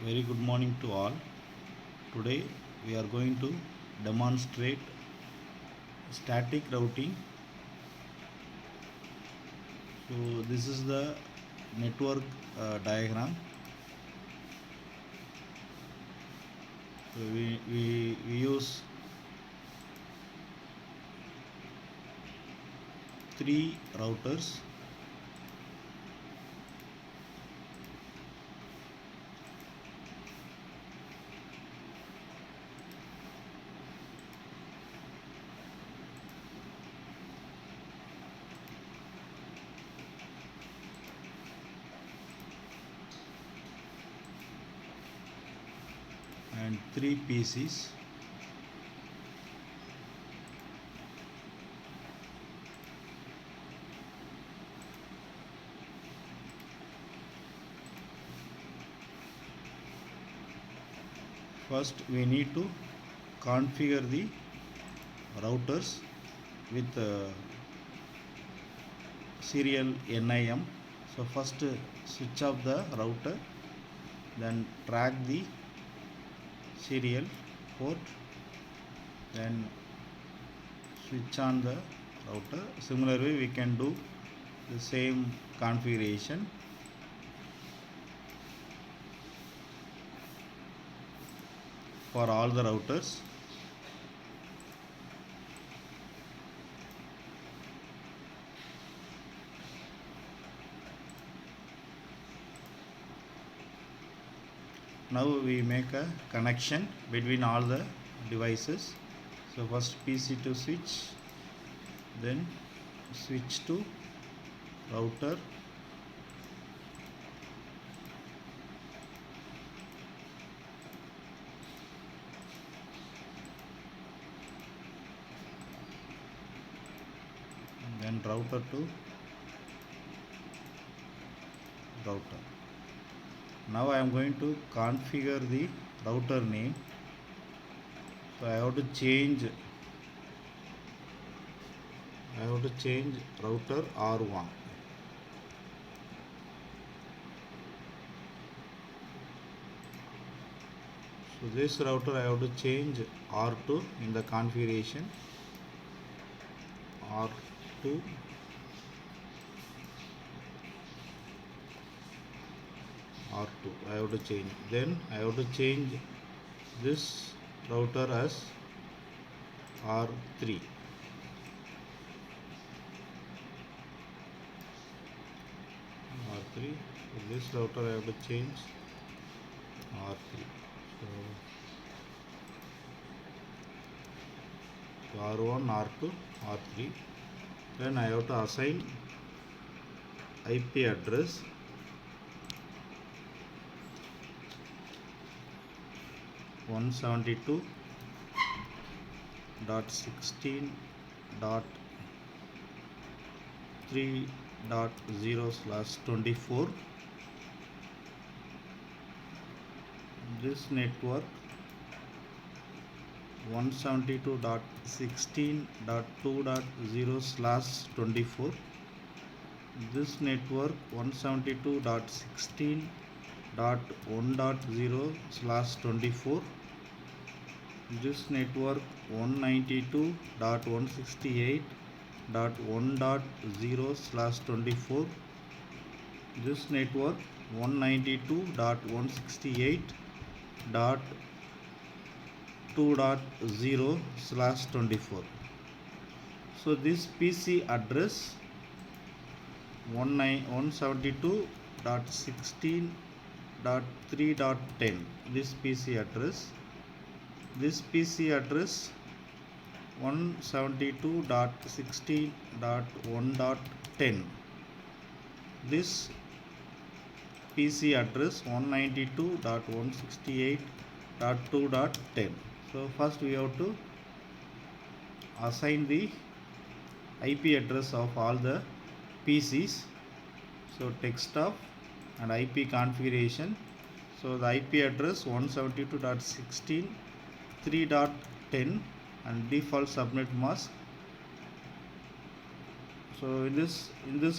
Very good morning to all. Today we are going to demonstrate static routing. So this is the network diagram. So we use three routers and three PCs. First we need to configure the routers with serial NIM. So first switch off the router, then track the serial port, then switch on the router. Similarly we can do the same configuration. For all the routers. Now we make a connection between all the devices. So first PC to switch, then switch to router, then router to router. Now I am going to configure the router name. So I have to change router R1. So this router I have to change R2 in the configuration. R2 R2 I have to change. Then I have to change this router as R3. R3. So this router I have to change R3. So R1, R2, R3. Then I have to assign IP address. One 172.16.3.0/24. This network 172.16.2.0/24. This network 172.16.1.0/24. This network 192.168.1.0/24. This network 192.168.2.0/24. So this PC address 172.16.3.10. This PC address 172.16.1.10. This PC address 192.168.2.10. So first we have to assign the IP address of all the PCs. So desktop and IP configuration. So the IP address 172.16.3.10 and default subnet mask. So in this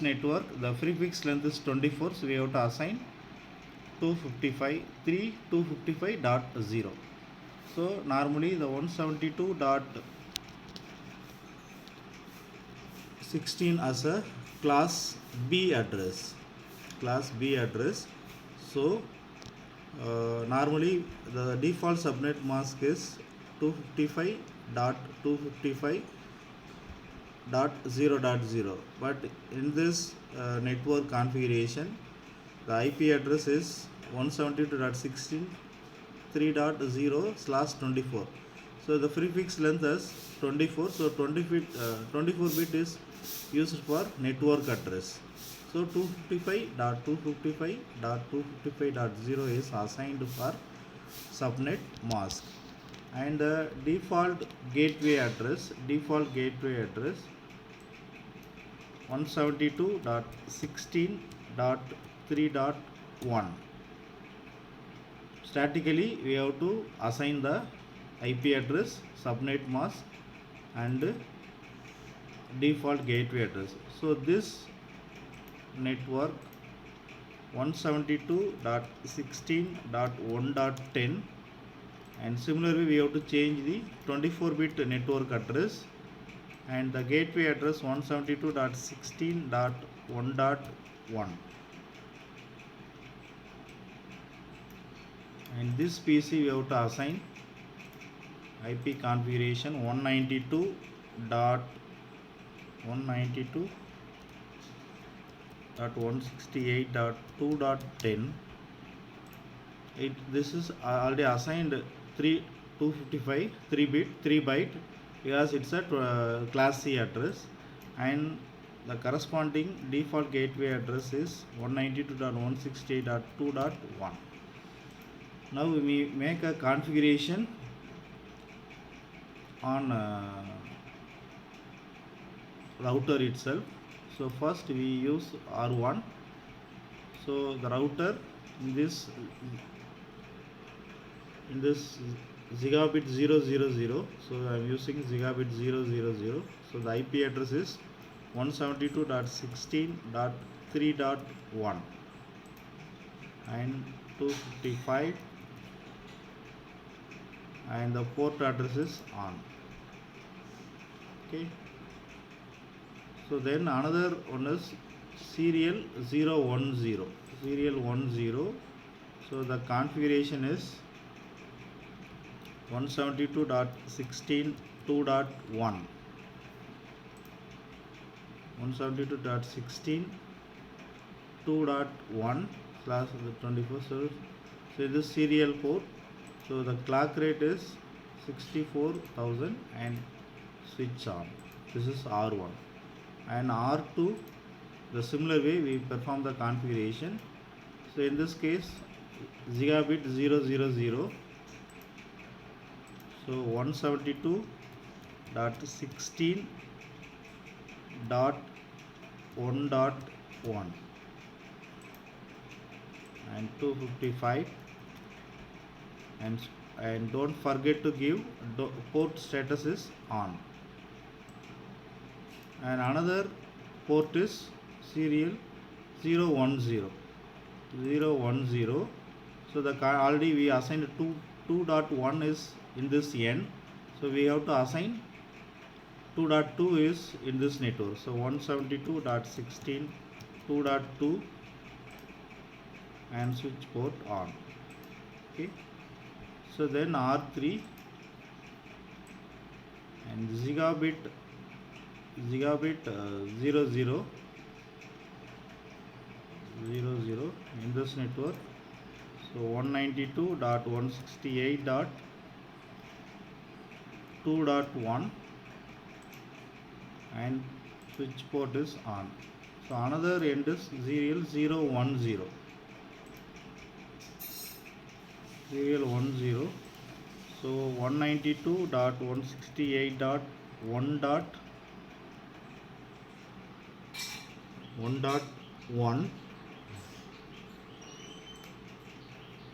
network the prefix length is 24, so we have to assign 255.3.255.0. So normally the 172.16 as a class B address. So normally the default subnet mask is 255.255.0.0, but in this network configuration the IP address is 172.16.3.0/24. So the prefix length is 24. So 24 bit is used for network address. So 255.255.255.0 is assigned for subnet mask, and the default gateway address 172.16.3.1. Statically we have to assign the IP address, subnet mask, and default gateway address. So this network 172.16.1.10, and similarly we have to change the 24-bit network address and the gateway address 172.16.1.1, and this PC we have to assign IP configuration 192.168.2.10. This is already assigned 255 3 byte because it's a class C address, and the corresponding default gateway address is 192.168.2.1. Now we make a configuration on router itself. So first we use R1. So the router in this gigabit 000, so I am using gigabit 000. So the IP address is 172.16.3.1 and 255, and the port address is on. Okay, so then another one is serial 010. So the configuration is 172.16.2.1. 172.16.2.1/24. So this serial port. So the clock rate is 64,000 and switch on. This is R1. And R2, the similar way we perform the configuration. So in this case gigabit 000. So 172.16.1.1 and 255, and don't forget to give port status is on. And another port is serial 010. So the already we assigned 2.1 is in this N, so we have to assign 2.2 is in this network. So 172.16.2.2 and switch port on. Okay, so then R3 and gigabit 00 in this network. So 192.168.2.1 and switch port is on. So another end is serial 010. So 192.168.1.1,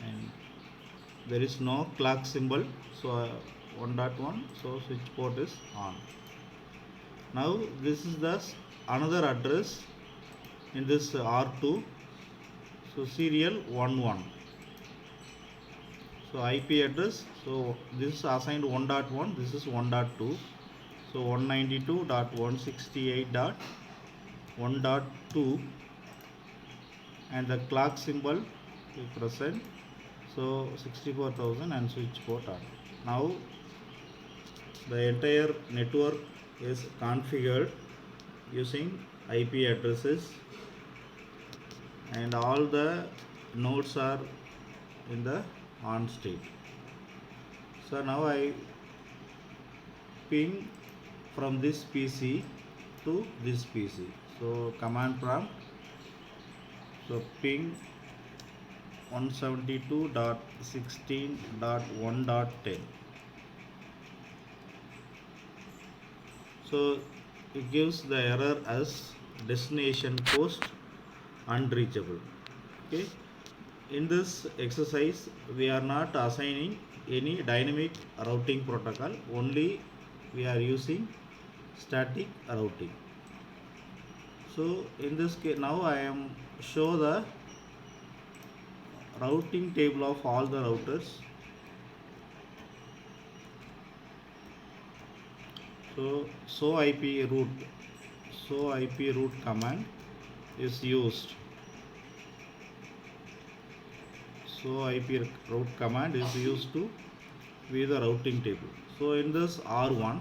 and there is no clock symbol, so 1.1, so switch port is on. Now this is the another address in this R2. So serial 11. So IP address, so this is assigned 1.1, this is 1.2. So 192.168.1.2 and the clock symbol is present. So 64,000 and switch port on. Now the entire network is configured using IP addresses and all the nodes are in the on state. So now I ping from this PC to this PC. So command prompt, so ping 172.16.1.10. So it gives the error as destination post unreachable. Okay, in this exercise we are not assigning any dynamic routing protocol, only we are using static routing. So in this case now I am show the routing table of all the routers. So IP root command is used. So IP root command is used to view the routing table. So in this R1,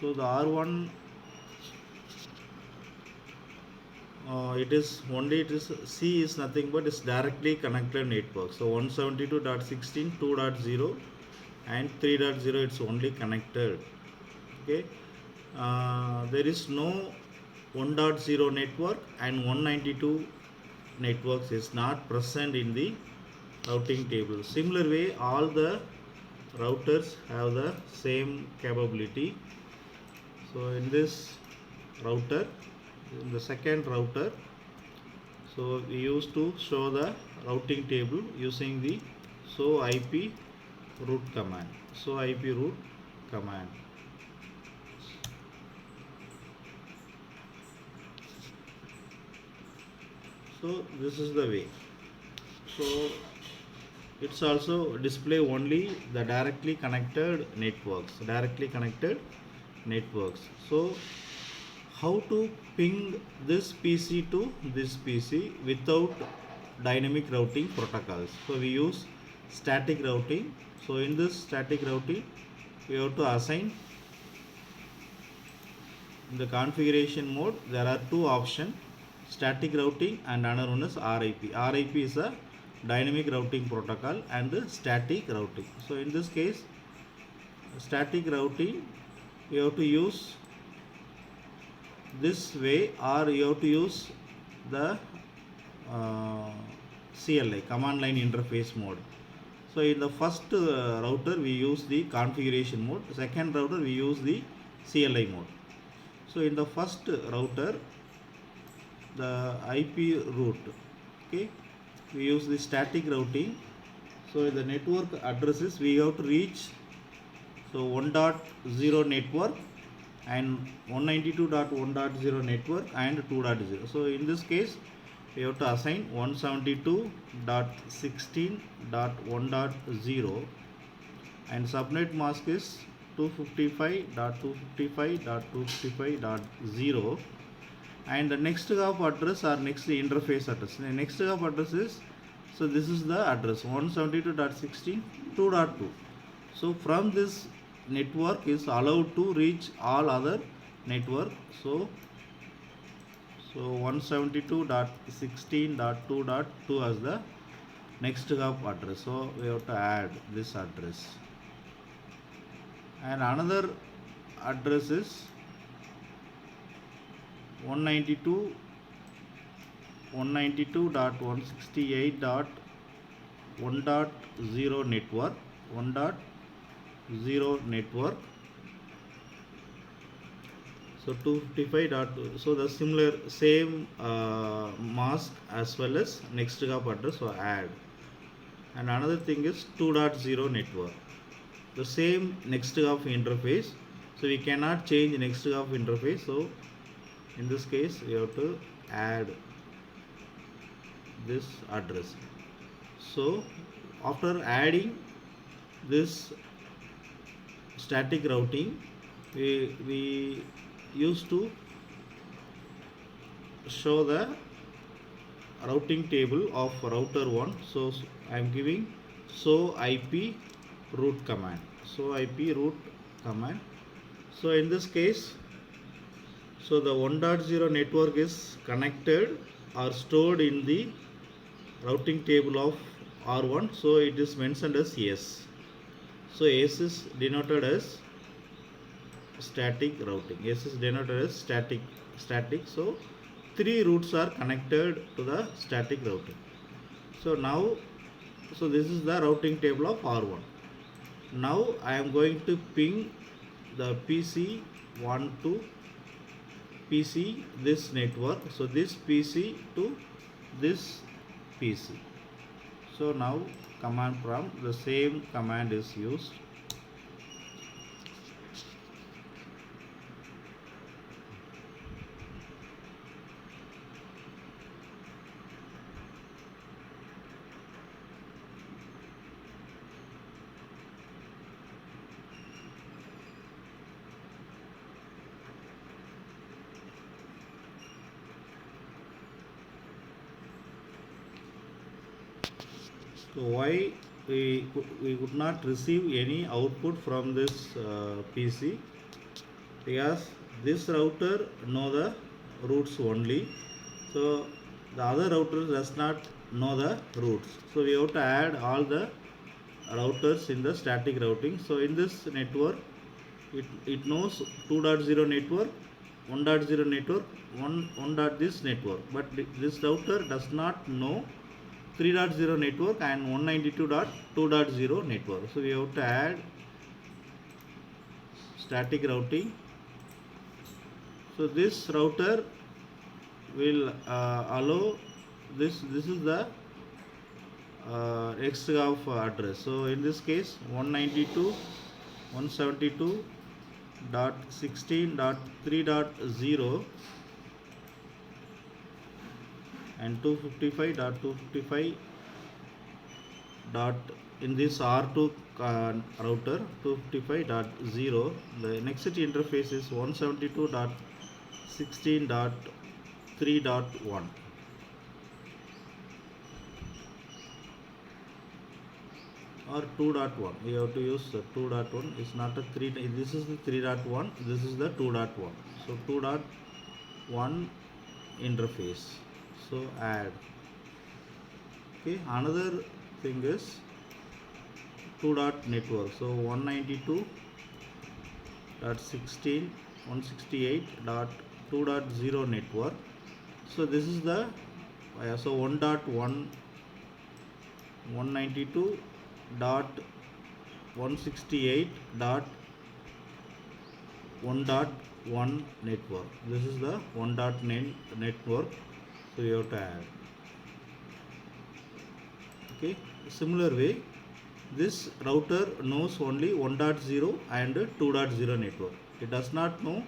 so the R1 it is C is nothing but is directly connected network. So 172.16, 2.0 and 3.0 it's only connected. Okay, there is no 1.0 network and 192 networks is not present in the routing table. Similar way, all the routers have the same capability. So in this router, in the second router, so we used to show the routing table using the show IP root command. So IP root command. So this is the way. So it's also display only the directly connected networks. So how to ping this PC to this PC without dynamic routing protocols? So we use static routing. So in this static routing, we have to assign in the configuration mode. There are two options: static routing and another one is RIP. RIP is a dynamic routing protocol and the static routing. So in this case, static routing, you have to use this way, or you have to use the CLI, command line interface mode. So in the first router we use the configuration mode, second router we use the CLI mode. So in the first router, the IP route, okay, we use the static routing. So the network addresses we have to reach, so 1.0 network and 192.1.0 network and 2.0. So in this case we have to assign 172.16.1.0 and subnet mask is 255.255.255.0 and the next hop address or next interface address. The next hop address is, so this is the address 172.16 2.2. So from this network is allowed to reach all other network. So 172.16.2.2 as the next hop address. So we have to add this address. And another address is 192.168.1.0 network, 1.0 network. So 255. So the similar same mask as well as next hop address, so add. And another thing is 2.0 network, the same next hop interface. So we cannot change next hop interface. So in this case we have to add this address. So after adding this static routing, we used to show the routing table of router 1. So I am giving show IP root command. So IP root command. So in this case, so the 1.0 network is connected or stored in the routing table of R1. So it is mentioned as S. So S is denoted as static routing. S is denoted as static. So three routes are connected to the static routing. So now, so this is the routing table of R1. Now I am going to ping the PC1 to PC this network. So this PC to this PC. So now command prompt, the same command is used. So why we could not receive any output from this PC? Because this router know the routes only. So the other router does not know the routes. So we have to add all the routers in the static routing. So in this network, it knows 2.0 network, 1.0 network, 1 dot this network, but this router does not know 3.0 network and 192.2.0 network. So we have to add static routing. So this router will allow this is the XGAF address. So in this case 192.172.16.3.0 and 255.255 dot in this R2 router 255.0. the next interface is 172.16.3.1. or 2.1. we have to use 2.1. it's not a 3. This is the 3.1, this is the 2.1. so 2.1 interface. So add. Okay, another thing is 2 dot network. So 192.16.168.2.0 network. So this is the so 1.1 192.168.1.1 network. This is the 1.9 network. So you have to add. Okay, similar way, this router knows only 1.0 and 2.0 network. It does not know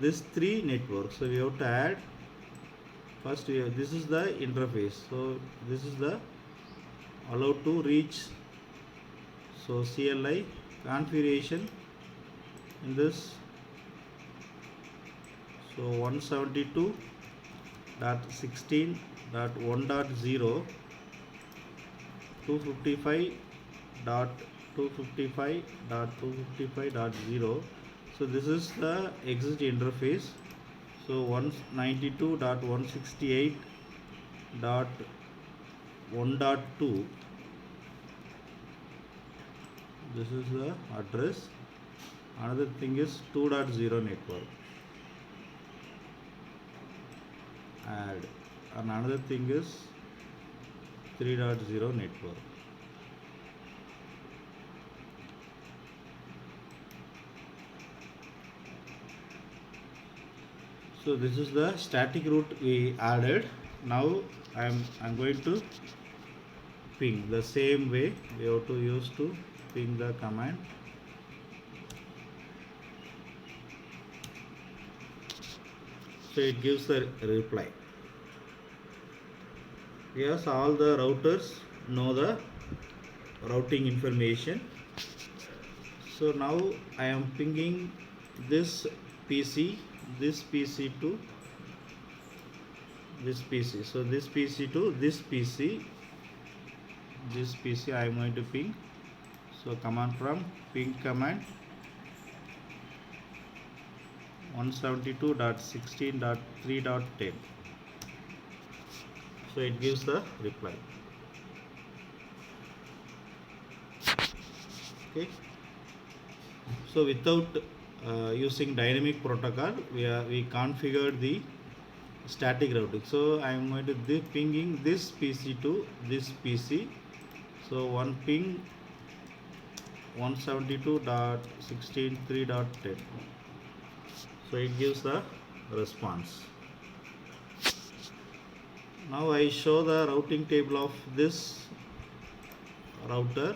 this three networks. So we have to add. First, this is the interface. So this is the allowed to reach. So CLI configuration in this. So 172.16.1.0 255.255.255.0. so this is the exit interface. So 192.168.1.2, this is the address. Another thing is 2.0 network, add. And another thing is 3.0 network. So this is the static route we added. Now I'm going to ping the same way. We have to use to ping the command. So it gives the reply. Yes, all the routers know the routing information. So now I am pinging this PC, this PC to this PC. So this PC to this PC, this PC I am going to ping. So command from ping command 172.16.3.10. So it gives the reply. Okay. So without using dynamic protocol, we configured the static routing. So I am going to be pinging this PC to this PC. So one ping 172.16.3.10. So it gives the response. Now I show the routing table of this router.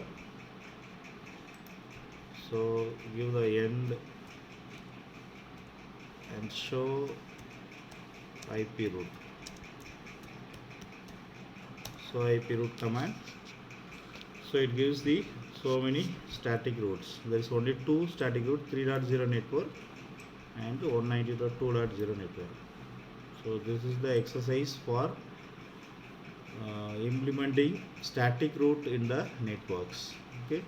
So give the end and show IP route. So IP route command. So it gives the so many static routes. There is only two static route, 3.0 network and 192.2.0 network. So this is the exercise for implementing static route in the networks. Okay.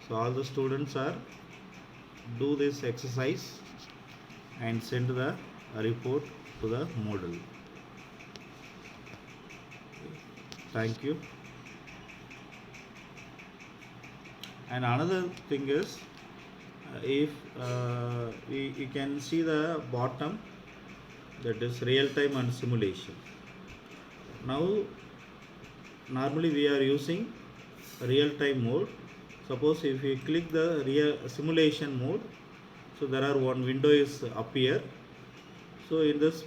So all the students are do this exercise and send the report to the Moodle. Thank you. And another thing is, if you can see the bottom, that is real time and simulation. Now normally we are using real time mode. Suppose if we click the real simulation mode, so there are one window is appear. So in this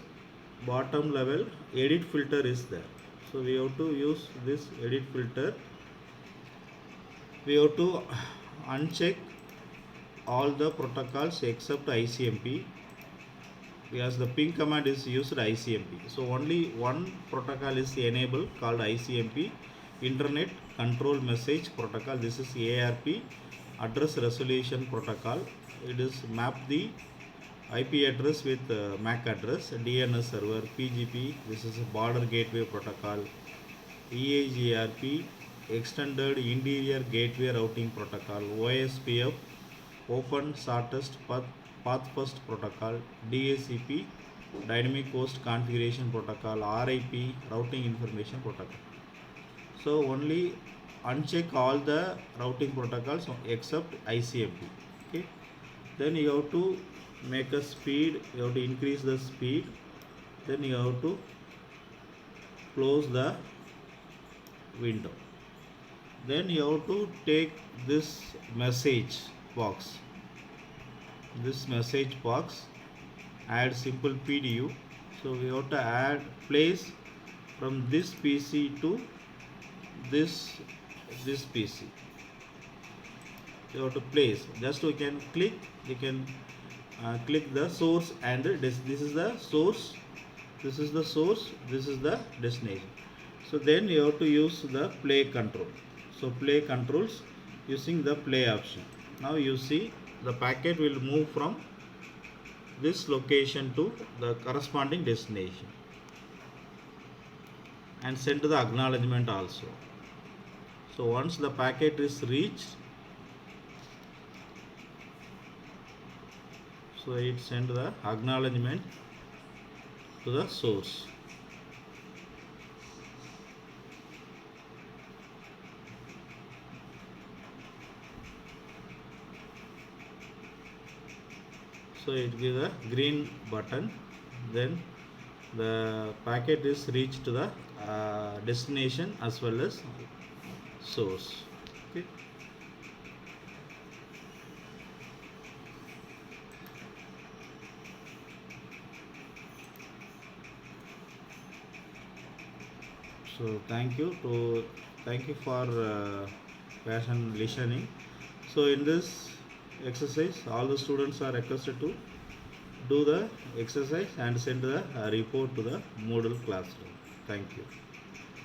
bottom level edit filter is there. So we have to use this edit filter. We have to uncheck all the protocols except ICMP, because the ping command is used ICMP. So only one protocol is enabled called ICMP, Internet Control Message Protocol. This is ARP, Address Resolution Protocol. It is map the IP address with MAC address, DNS server, PGP. This is a Border Gateway Protocol, EIGRP, Extended Interior Gateway Routing Protocol, OSPF, Open Shortest Path First Protocol, DHCP, Dynamic Host Configuration Protocol, RIP, Routing Information Protocol. So only uncheck all the routing protocols except ICMP. Okay. Then you have to make a speed, you have to increase the speed, then you have to close the window. Then you have to take this message box, add simple PDU. So we have to add place from this PC to this PC. You have to place, just you can click, click the source and this is the source, this is the source, this is the destination. So then you have to use the play control. So play controls using the play option. Now you see the packet will move from this location to the corresponding destination and send the acknowledgement also. So once the packet is reached, so it send the acknowledgement to the source. So it gives a green button, then the packet is reached to the destination as well as source. Okay. So thank you for passion listening. So in this exercise, all the students are requested to do the exercise and send the report to the Moodle classroom. Thank you.